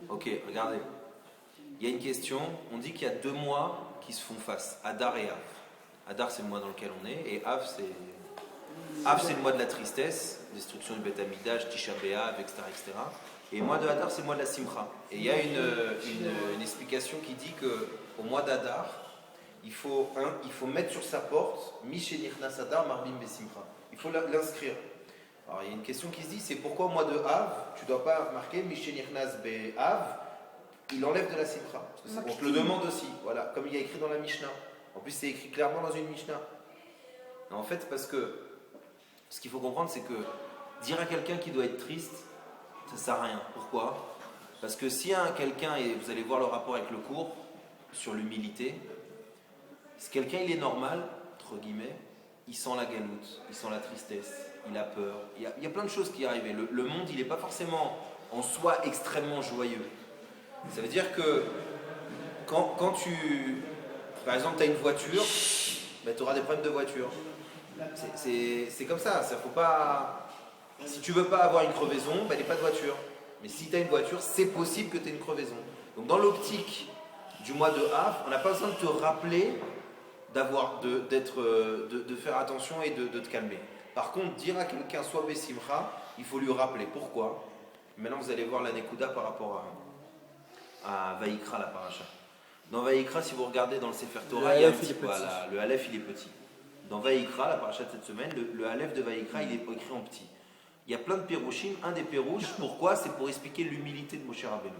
Ok, regardez. Il y a une question, on dit qu'il y a 2 mois qui se font face, Adar et Av. Adar c'est le mois dans lequel on est, et Av c'est le mois de la tristesse, destruction du Beth Amikdash, Tisha B'Av, etc., etc. Et le mois de Hadar c'est le mois de la Simcha. Et il y a une explication qui dit qu'au mois d'Adar, il faut mettre sur sa porte Mishenichnas Adar Marbim Besimcha. Il faut l'inscrire. Alors il y a une question qui se dit, c'est pourquoi au mois de Av, tu ne dois pas marquer Mishenichnas Be'Av, il enlève de la Simcha. On te le demande aussi, voilà, comme il y a écrit dans la Mishnah. En plus c'est écrit clairement dans une Mishnah. En fait, parce que ce qu'il faut comprendre, c'est que dire à quelqu'un qui doit être triste, ça ne sert à rien. Pourquoi ? Parce que si quelqu'un, et vous allez voir le rapport avec le cours sur l'humilité, si quelqu'un il est normal, entre guillemets, il sent la galoute, il sent la tristesse, il a peur, il y a plein de choses qui arrivent. Le monde, il n'est pas forcément en soi extrêmement joyeux. Ça veut dire que quand tu, par exemple, tu as une voiture, ben, tu auras des problèmes de voiture. C'est comme ça, faut pas. Si tu veux pas avoir une crevaison, ben, n'aie pas de voiture. Mais si tu as une voiture, c'est possible que tu aies une crevaison. Donc dans l'optique du mois de Av, on n'a pas besoin de te rappeler de faire attention et de te calmer. Par contre, dire à quelqu'un soit Bessimcha, il faut lui rappeler. Pourquoi ? Maintenant vous allez voir la Nekuda par rapport à Vaïkra, la paracha. Dans Vaïkra, si vous regardez dans le Sefer Torah, il y a un petit voilà, le Aleph il est petit. Dans Vaïkra, la paracha de cette semaine, le Aleph de Vaïkra il est écrit en petit. Il y a plein de pérouchim, un des pérouches, pourquoi ? C'est pour expliquer l'humilité de Moshe Rabbeinu.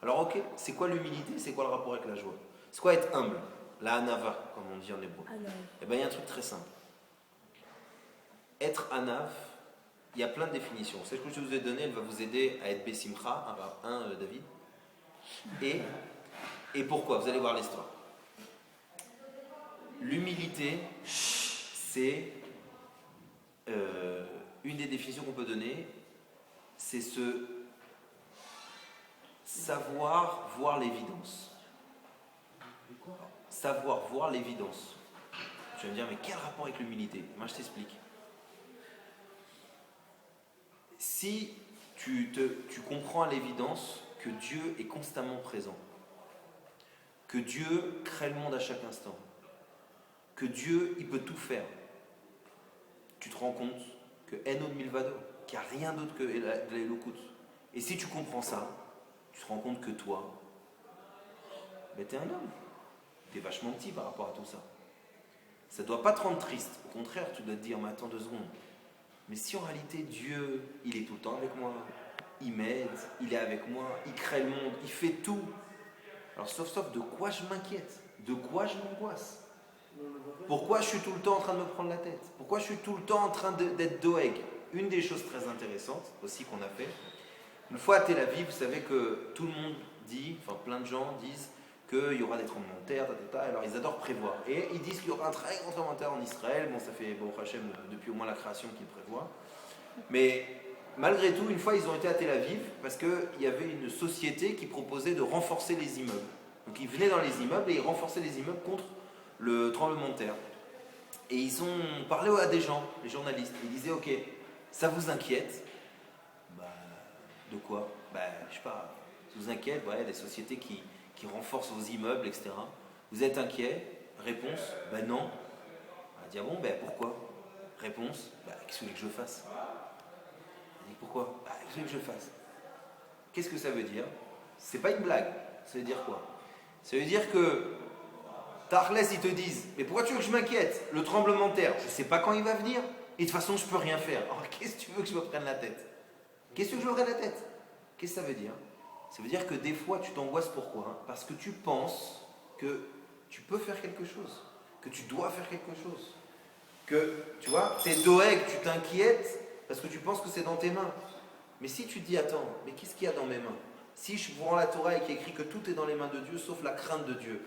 Alors ok, c'est quoi l'humilité ? C'est quoi le rapport avec la joie ? C'est quoi être humble ? La hanava, comme on dit en hébreu. Eh bien il y a un truc très simple. Être hanav, il y a plein de définitions. Celle que je vous ai donnée, elle va vous aider à être Bessimcha, David. Et pourquoi ? Vous allez voir l'histoire. L'humilité, c'est une des définitions qu'on peut donner, c'est ce savoir voir l'évidence. Savoir voir l'évidence. Tu vas me dire, mais quel rapport avec l'humilité ? Moi, je t'explique. Si tu comprends à l'évidence que Dieu est constamment présent, que Dieu crée le monde à chaque instant, que Dieu, il peut tout faire, tu te rends compte que Eno de Milvado, qu'il n'y a rien d'autre que de l'Elokut. Et si tu comprends ça, tu te rends compte que toi, ben t'es un homme. T'es vachement petit par rapport à tout ça. Ça ne doit pas te rendre triste. Au contraire, tu dois te dire, mais attends 2 secondes. Mais si en réalité Dieu, il est tout le temps avec moi, il m'aide, il est avec moi, il crée le monde, il fait tout. Alors sauf, de quoi je m'inquiète ? De quoi je m'angoisse ? Pourquoi je suis tout le temps en train de me prendre la tête ? Pourquoi je suis tout le temps en train d'être doeg ? Une des choses très intéressantes aussi qu'on a fait, une fois à Tel Aviv, vous savez que tout le monde dit, enfin plein de gens disent qu'il y aura des tremblements de terre, alors ils adorent prévoir. Et ils disent qu'il y aura un très grand tremblement de terre en Israël, bon ça fait Hachem depuis au moins la création qu'ils prévoient. Mais malgré tout, une fois ils ont été à Tel Aviv parce qu'il y avait une société qui proposait de renforcer les immeubles. Donc ils venaient dans les immeubles et ils renforçaient les immeubles contre le tremblement de terre. Et ils ont parlé à des gens, les journalistes. Ils disaient, ok, ça vous inquiète ? De quoi ? Je sais pas, ça vous inquiète, ouais, des sociétés qui renforcent vos immeubles, etc. Vous êtes inquiet ? Réponse, non. On va dire, bon, pourquoi ? Réponse, qu'est-ce que vous voulez que je fasse ? On dit, pourquoi ? Qu'est-ce que vous voulez que je fasse ? Qu'est-ce que ça veut dire ? C'est pas une blague. Ça veut dire quoi ? Ça veut dire que Tarles, ils te disent, mais pourquoi tu veux que je m'inquiète ? Le tremblement de terre, je sais pas quand il va venir, et de toute façon, je peux rien faire. Alors, qu'est-ce que tu veux que je me prenne la tête ? Qu'est-ce que je me prenne la tête ? Qu'est-ce que ça veut dire ? Ça veut dire que des fois, tu t'angoisses. Pourquoi ? Parce que tu penses que tu peux faire quelque chose, que tu dois faire quelque chose. Que, tu vois, t'es doeg, tu t'inquiètes parce que tu penses que c'est dans tes mains. Mais si tu te dis, attends, mais qu'est-ce qu'il y a dans mes mains ? Si je prends la Torah et qu'il est écrit que tout est dans les mains de Dieu, sauf la crainte de Dieu.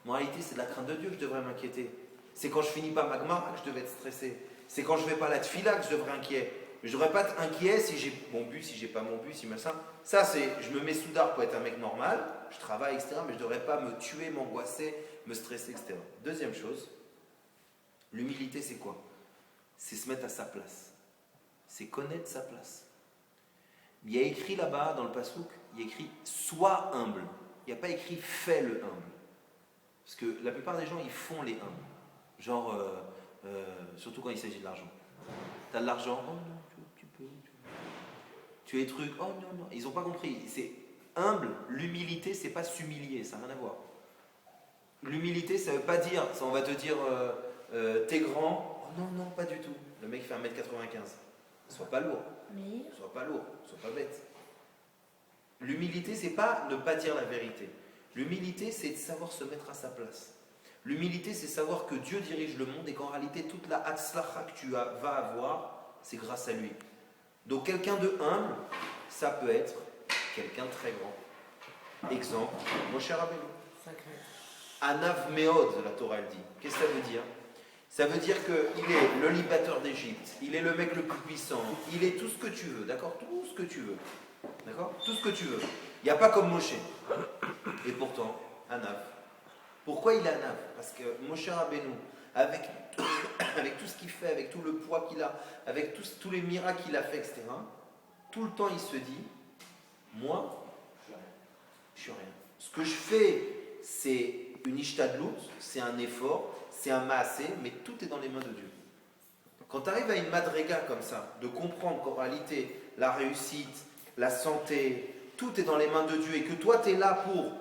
En réalité, c'est de la crainte de Dieu que je devrais m'inquiéter. C'est quand je finis pas ma Gemara que je devais être stressé. C'est quand je vais pas à la tfila que je devrais inquiet. Mais je devrais pas être inquiet si j'ai mon but, si j'ai pas mon but, si machin. Ça, c'est, je me mets sous d'art pour être un mec normal, je travaille, etc. Mais je devrais pas me tuer, m'angoisser, me stresser, etc. Deuxième chose, l'humilité, c'est quoi ? C'est se mettre à sa place. C'est connaître sa place. Il y a écrit là-bas, dans le Passouk, il y a écrit « sois humble. Il n'y a pas écrit fais le humble. Parce que la plupart des gens, ils font les humbles. Genre, surtout quand il s'agit de l'argent. Tu as de l'argent, oh non, tu peux. Tu as des trucs, oh non, non. Ils n'ont pas compris. C'est humble, l'humilité, c'est pas s'humilier, ça n'a rien à voir. L'humilité, ça veut pas dire, ça, on va te dire, t'es grand. Oh non, non, pas du tout. Le mec fait 1m95. Sois pas lourd. Sois pas lourd, sois pas bête. L'humilité, c'est pas ne pas dire la vérité. L'humilité, c'est de savoir se mettre à sa place. L'humilité, c'est savoir que Dieu dirige le monde et qu'en réalité, toute la hatzlacha que tu vas avoir, c'est grâce à lui. Donc, quelqu'un de humble, ça peut être quelqu'un de très grand. Exemple, Moshe Rabbeinu. Anav Meod, la Torah elle dit. Qu'est-ce que ça veut dire? Ça veut dire qu'il est le libérateur d'Égypte, il est le mec le plus puissant, il est tout ce que tu veux, d'accord? Tout ce que tu veux. D'accord? Tout ce que tu veux. Il n'y a pas comme Moshe. Et pourtant, Anav. Pourquoi il est Anav? Parce que Moshe Rabbeinu, avec tout ce qu'il fait, avec tout le poids qu'il a, avec tous les miracles qu'il a fait, etc., tout le temps il se dit, moi, je suis rien. Ce que je fais, c'est une ishtadlout, c'est un effort, c'est un maasé, mais tout est dans les mains de Dieu. Quand tu arrives à une madrega comme ça, de comprendre qu'en réalité, la réussite, la santé, tout est dans les mains de Dieu et que toi, tu es là pour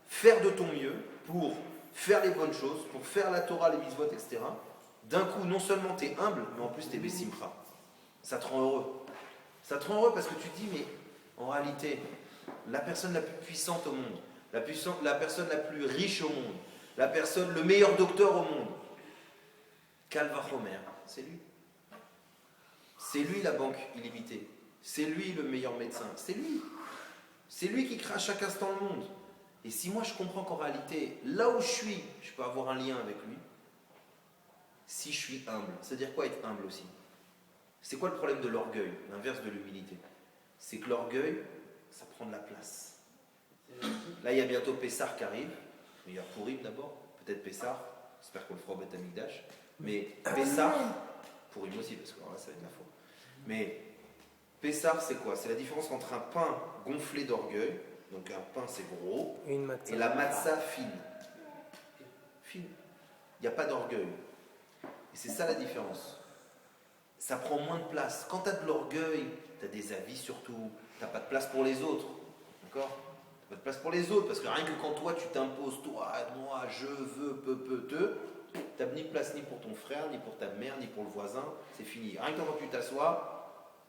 faire de ton mieux, pour faire les bonnes choses, pour faire la Torah, les mitzvot, etc. D'un coup, non seulement tu es humble, mais en plus tu es bessimcha. Ça te rend heureux. Ça te rend heureux parce que tu te dis, mais en réalité, la personne la plus puissante au monde, la personne la plus riche au monde, le meilleur docteur au monde, Calva Homer, c'est lui. C'est lui la banque illimitée. C'est lui le meilleur médecin. C'est lui. C'est lui qui crée à chaque instant le monde. Et si moi je comprends qu'en réalité, là où je peux avoir un lien avec lui, si je suis humble. C'est-à-dire quoi être humble aussi? C'est quoi le problème de l'orgueil? L'inverse de l'humilité. C'est que l'orgueil, ça prend de la place. Là, il y a bientôt Pessah qui arrive. Il y a Pourim d'abord, peut-être Pessah. J'espère qu'on le fera au Beth Amikdash. Mais Pessah, Pourim aussi, parce que alors là, ça va être la faute. Mais Pessah, c'est quoi? C'est la différence entre un pain gonflé d'orgueil, donc un pain c'est gros, et la matzah fine. Fine. Il n'y a pas d'orgueil. Et c'est ça la différence. Ça prend moins de place. Quand tu as de l'orgueil, tu as des avis surtout, tu n'as pas de place pour les autres. D'accord? Tu n'as pas de place pour les autres, parce que rien que quand toi tu t'imposes, toi, moi, je veux, tu n'as ni de place ni pour ton frère, ni pour ta mère, ni pour le voisin, c'est fini. Rien que quand tu t'assois,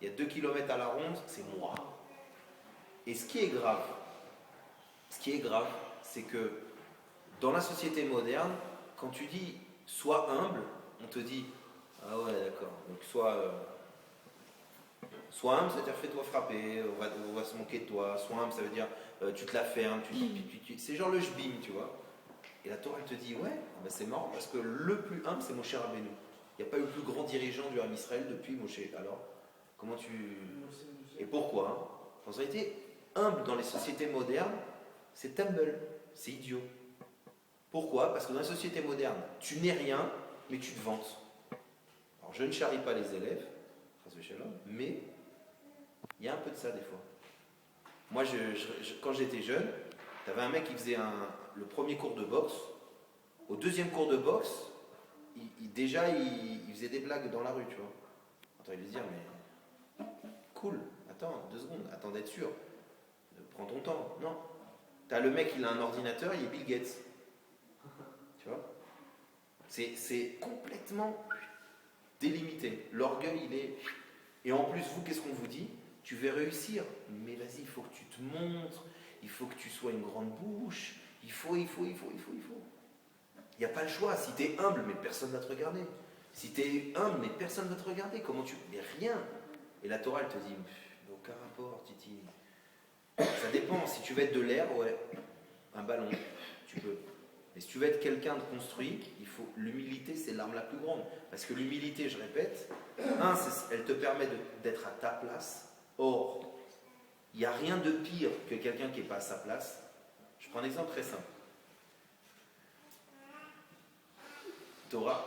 il y a 2 kilomètres à la ronde, c'est moi. Et ce qui est grave, c'est que dans la société moderne, quand tu dis sois humble, on te dit ah ouais d'accord, donc sois humble, c'est-à-dire fais-toi frapper, on va se moquer de toi. Sois humble, ça veut dire tu te la fermes, c'est genre le jbim, tu vois. Et la Torah elle te dit ouais, ben c'est marrant parce que le plus humble c'est Moshe Rabbeinu. Il n'y a pas eu le plus grand dirigeant du Ham Israël depuis Moshe. Alors comment tu... Et pourquoi? En réalité, humble dans les sociétés modernes, c'est tumble, c'est idiot. Pourquoi? Parce que dans les sociétés modernes, tu n'es rien, mais tu te vantes. Alors je ne charrie pas les élèves, mais il y a un peu de ça des fois. Moi, quand j'étais jeune, tu avais un mec qui faisait le premier cours de boxe. Au deuxième cours de boxe, il faisait des blagues dans la rue, tu vois. Attends, il lui dire, mais cool, attends, 2 secondes, attends d'être sûr. Prends ton temps. Non. T'as le mec, il a un ordinateur, il est Bill Gates. Tu vois? C'est complètement délimité. L'orgueil, il est... Et en plus, vous, qu'est-ce qu'on vous dit? Tu veux réussir, mais vas-y, il faut que tu te montres, il faut que tu sois une grande bouche, il faut. Il n'y a pas le choix. Si tu es humble, mais personne ne va te regarder. Si tu es humble, mais personne ne va te regarder. Comment tu... Mais rien. Et la Torah, elle te dit, aucun rapport, Titi. Ça dépend. Si tu veux être de l'air, ouais, un ballon, tu peux. Mais si tu veux être quelqu'un de construit, l'humilité, c'est l'arme la plus grande. Parce que l'humilité, je répète, elle te permet d'être à ta place. Or, il n'y a rien de pire que quelqu'un qui n'est pas à sa place. Je prends un exemple très simple. T'auras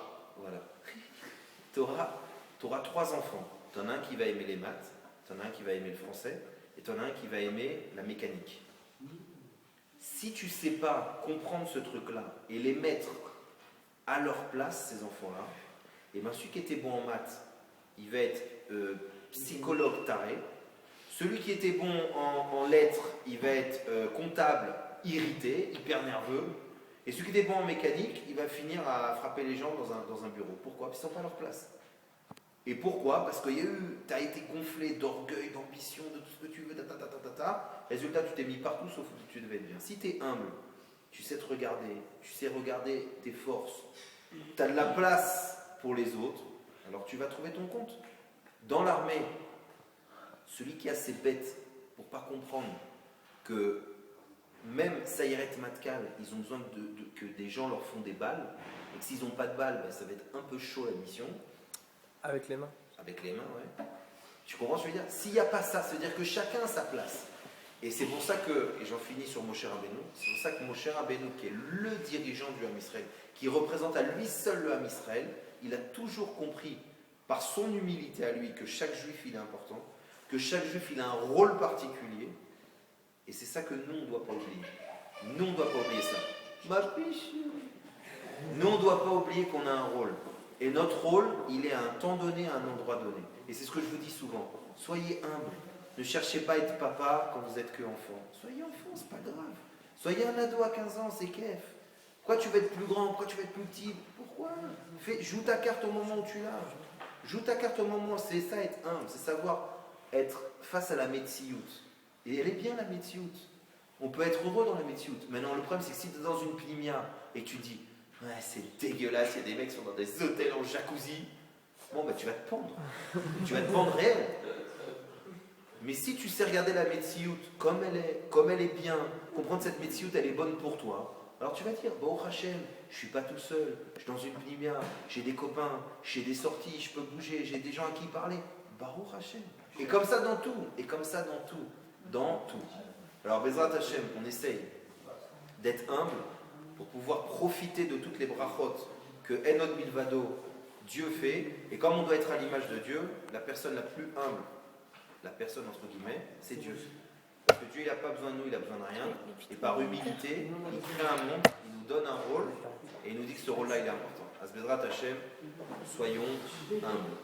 3 enfants. T'en as un qui va aimer les maths, t'en as un qui va aimer le français, et t'en as un qui va aimer la mécanique. si tu ne sais pas comprendre ce truc-là et les mettre à leur place, ces enfants-là, et bien celui qui était bon en maths, il va être psychologue taré. Celui qui était bon en lettres, il va être comptable irrité, hyper nerveux. Et celui qui était bon en mécanique, il va finir à frapper les gens dans un bureau. Pourquoi? Parce qu'ils ne sont pas à leur place. Et pourquoi? Parce que tu as été gonflé d'orgueil, d'ambition, de tout ce que tu veux, Résultat, tu t'es mis partout sauf où tu devais être bien. Si tu es humble, tu sais te regarder, tu sais regarder tes forces, tu as de la place pour les autres, alors tu vas trouver ton compte. Dans l'armée, celui qui a ses bêtes pour ne pas comprendre que même Sayeret Matkal, ils ont besoin que des gens leur font des balles, et que s'ils n'ont pas de balles, ben, ça va être un peu chaud la mission. Avec les mains. Avec les mains, ouais. Tu comprends ce que je veux dire? S'il n'y a pas ça, c'est-à-dire que chacun a sa place. Et c'est pour ça que, et j'en finis sur Moshe Rabbeinu, c'est pour ça que Moshe Rabbeinu, qui est le dirigeant du Ham Israël, qui représente à lui seul le Ham Israël, il a toujours compris, par son humilité à lui, que chaque juif il est important, que chaque juif il a un rôle particulier, et c'est ça que nous on ne doit pas oublier. Nous on ne doit pas oublier ça. Ma biche. Nous on ne doit pas oublier qu'on a un rôle. Et notre rôle, il est à un temps donné, à un endroit donné. Et c'est ce que je vous dis souvent. Soyez humbles. Ne cherchez pas à être papa quand vous êtes que enfant. Soyez enfant, c'est pas grave. Soyez un ado à 15 ans, c'est kiff. Pourquoi tu veux être plus grand? Pourquoi tu veux être plus petit? Pourquoi? Joue ta carte au moment où tu l'as. Joue ta carte au moment où c'est ça, être humble. C'est savoir être face à la Metsiout. Et elle est bien la Metsiout. On peut être heureux dans la Metsiout. Maintenant, le problème, c'est que si tu es dans une plimia et que tu dis ouais, c'est dégueulasse, il y a des mecs qui sont dans des hôtels en jacuzzi, bon, bah tu vas te pendre. Tu vas te pendre réel. Mais si tu sais regarder la Metsiout comme elle est bien, comprendre cette Metsiout, elle est bonne pour toi, alors tu vas dire, bon Hachem, je suis pas tout seul, je suis dans une plimia, j'ai des copains, j'ai des sorties, je peux bouger, j'ai des gens à qui parler. Baruch Hachem. Et comme ça dans tout, et comme ça dans tout, dans tout. Alors Bezrat Hachem, on essaye d'être humble pour pouvoir profiter de toutes les brachot que Enod Milvado, Dieu fait. Et comme on doit être à l'image de Dieu, la personne la plus humble, la personne entre guillemets, c'est Dieu. Parce que Dieu, il n'a pas besoin de nous, il n'a besoin de rien. Et par humilité, il crée un monde, il nous donne un rôle, et il nous dit que ce rôle-là, il est important. Asbezrat Hachem, soyons humbles.